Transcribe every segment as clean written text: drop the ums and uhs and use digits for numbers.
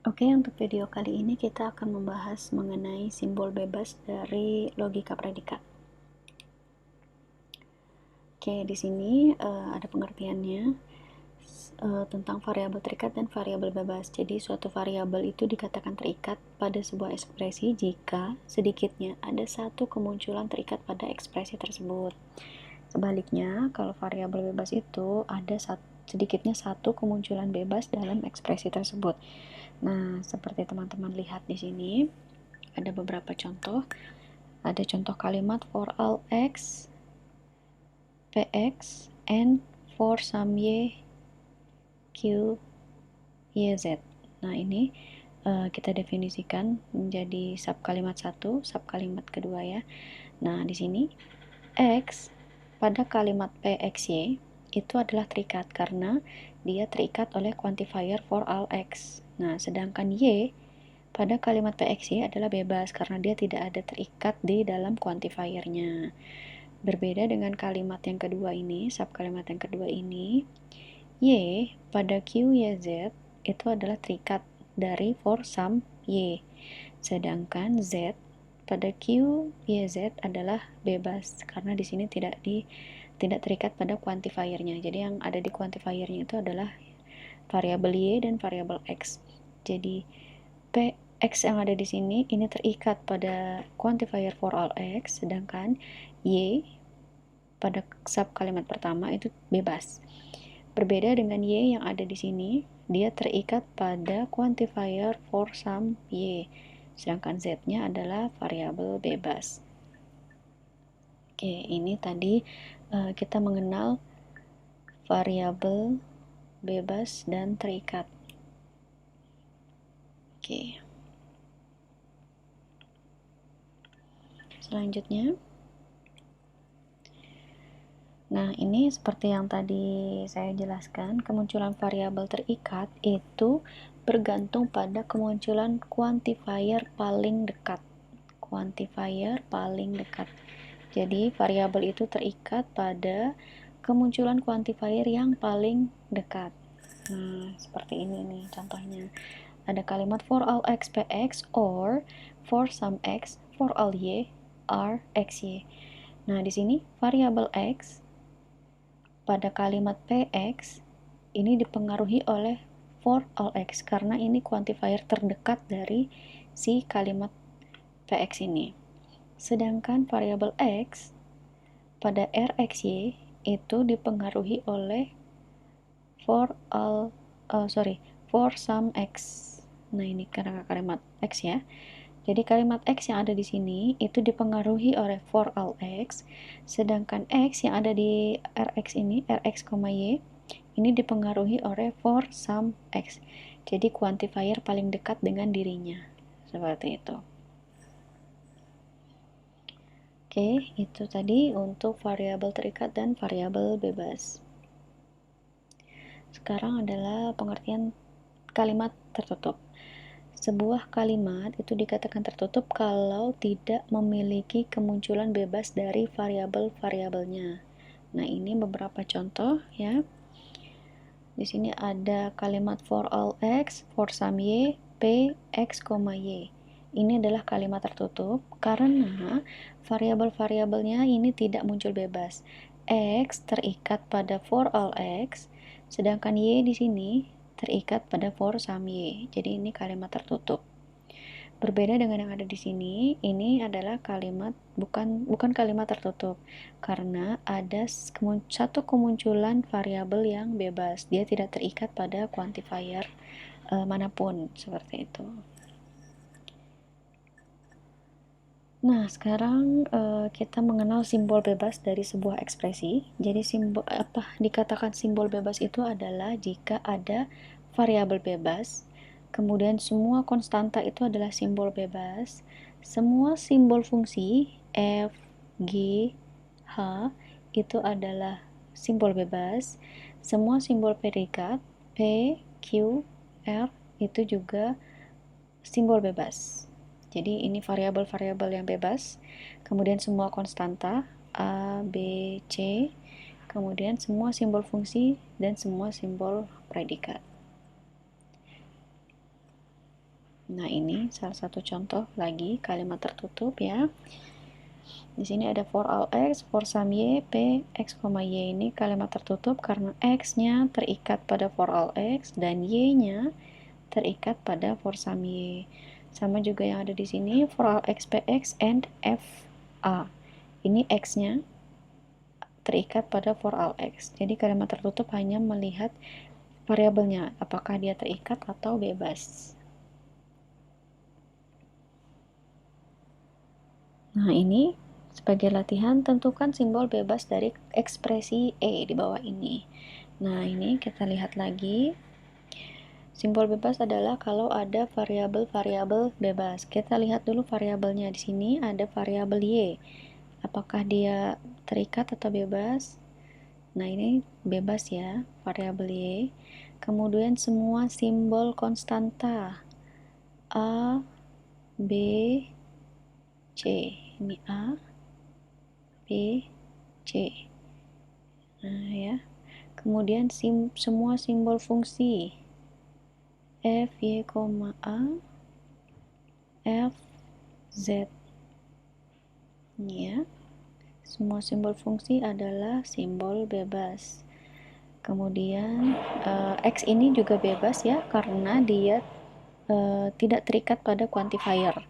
Oke, untuk video kali ini kita akan membahas mengenai simbol bebas dari logika predikat. Oke, di sini ada pengertiannya tentang variabel terikat dan variabel bebas. Jadi, suatu variabel itu dikatakan terikat pada sebuah ekspresi jika sedikitnya ada satu kemunculan terikat pada ekspresi tersebut. Sebaliknya, kalau variabel bebas itu ada sedikitnya satu kemunculan bebas dalam ekspresi tersebut. Nah, seperti teman-teman lihat di sini, ada beberapa contoh. Ada contoh kalimat for all x, px, and for some y, q, y, z. Nah, ini kita definisikan menjadi sub kalimat 1, sub kalimat kedua ya. Nah, di sini x pada kalimat pxy itu adalah terikat karena dia terikat oleh quantifier for all x. Nah, sedangkan y pada kalimat pxy adalah bebas karena dia tidak ada terikat di dalam quantifiernya. Berbeda dengan kalimat yang kedua ini, sub kalimat yang kedua ini, y pada q, y, z itu adalah terikat dari for some y. Sedangkan z pada q, y, z adalah bebas karena di sini tidak terikat pada quantifiernya. Jadi yang ada di quantifiernya itu adalah variabel y dan variabel x. Jadi x yang ada di sini ini terikat pada quantifier for all x, sedangkan y pada sub kalimat pertama itu bebas. Berbeda dengan y yang ada di sini, dia terikat pada quantifier for some y, sedangkan z-nya adalah variabel bebas. Oke, ini tadi kita mengenal variabel bebas dan terikat. Oke. Selanjutnya, nah ini seperti yang tadi saya jelaskan, kemunculan variabel terikat itu bergantung pada kemunculan quantifier paling dekat. Quantifier paling dekat. Jadi variabel itu terikat pada kemunculan quantifier yang paling dekat. Nah, seperti ini nih contohnya. Ada kalimat for all x px or for some x for all y are xy. Nah, di sini variabel x pada kalimat px ini dipengaruhi oleh for all x karena ini quantifier terdekat dari si kalimat px ini. Sedangkan variabel x pada rxy itu dipengaruhi oleh for some x. Nah, ini karena kalimat x ya. Jadi kalimat x yang ada di sini itu dipengaruhi oleh for all x, sedangkan x yang ada di rx ini, rx, y, ini dipengaruhi oleh for some x. Jadi quantifier paling dekat dengan dirinya. Seperti itu. Oke, itu tadi untuk variabel terikat dan variabel bebas. Sekarang adalah pengertian kalimat tertutup. Sebuah kalimat itu dikatakan tertutup kalau tidak memiliki kemunculan bebas dari variabel-variabelnya. Nah, ini beberapa contoh ya. Di sini ada kalimat for all x, for some y, p, x, y. Ini adalah kalimat tertutup karena variabel-variabelnya ini tidak muncul bebas. X terikat pada for all x, sedangkan y di sini terikat pada for some y. Jadi ini kalimat tertutup. Berbeda dengan yang ada di sini, ini adalah kalimat bukan kalimat tertutup karena ada satu kemunculan variabel yang bebas. Dia tidak terikat pada quantifier manapun seperti itu. Nah, sekarang kita mengenal simbol bebas dari sebuah ekspresi. Jadi dikatakan simbol bebas itu adalah jika ada variabel bebas, kemudian semua konstanta itu adalah simbol bebas, semua simbol fungsi f, g, h itu adalah simbol bebas, semua simbol predikat p, q, r itu juga simbol bebas. Jadi ini variabel-variabel yang bebas, kemudian semua konstanta A, B, C, kemudian semua simbol fungsi dan semua simbol predikat. Nah, ini salah satu contoh lagi kalimat tertutup ya. Di sini ada for all x, for some y, p, x, y ini kalimat tertutup karena x-nya terikat pada for all x dan y-nya terikat pada for some y. Sama juga yang ada di sini for all x, px and f, a. Ini x-nya terikat pada for all x. Jadi kalimat tertutup hanya melihat variabelnya, apakah dia terikat atau bebas. Nah, ini sebagai latihan tentukan simbol bebas dari ekspresi E di bawah ini. Nah, ini kita lihat lagi. Simbol bebas adalah kalau ada variabel-variabel bebas. Kita lihat dulu variabelnya. Di sini ada variabel Y. Apakah dia terikat atau bebas? Nah, ini bebas ya, variabel Y. Kemudian semua simbol konstanta. A, B, C. Ini A, B, C. Nah, ya. Kemudian semua simbol fungsi. F, Y, A, F, Z. Ini ya. Semua simbol fungsi adalah simbol bebas. Kemudian X ini juga bebas ya, karena dia tidak terikat pada quantifier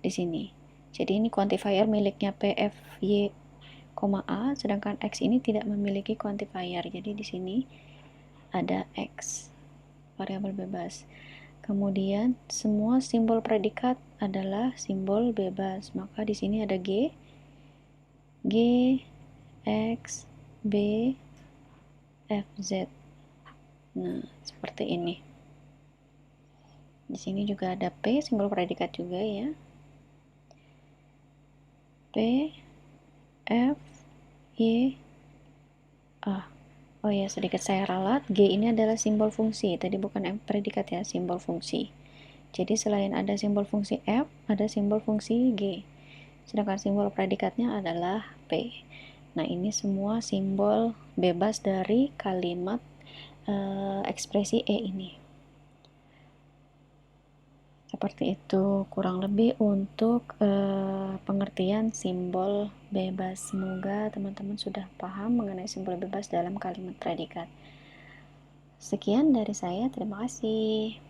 di sini. Jadi ini quantifier miliknya P, F, Y, A, sedangkan X ini tidak memiliki quantifier. Jadi di sini ada X, variabel bebas. Kemudian semua simbol predikat adalah simbol bebas. Maka di sini ada G, X, B, F, Z. Nah, seperti ini. Di sini juga ada P, simbol predikat juga ya. P, F, Y, A. Oh ya, sedikit saya ralat. G ini adalah simbol fungsi. Tadi bukan predikat ya, simbol fungsi. Jadi selain ada simbol fungsi F, ada simbol fungsi G. Sedangkan simbol predikatnya adalah P. Nah, ini semua simbol bebas dari kalimat ekspresi E ini. Seperti itu kurang lebih untuk pengertian simbol bebas. Semoga teman-teman sudah paham mengenai simbol bebas dalam kalimat predikat. Sekian dari saya, terima kasih.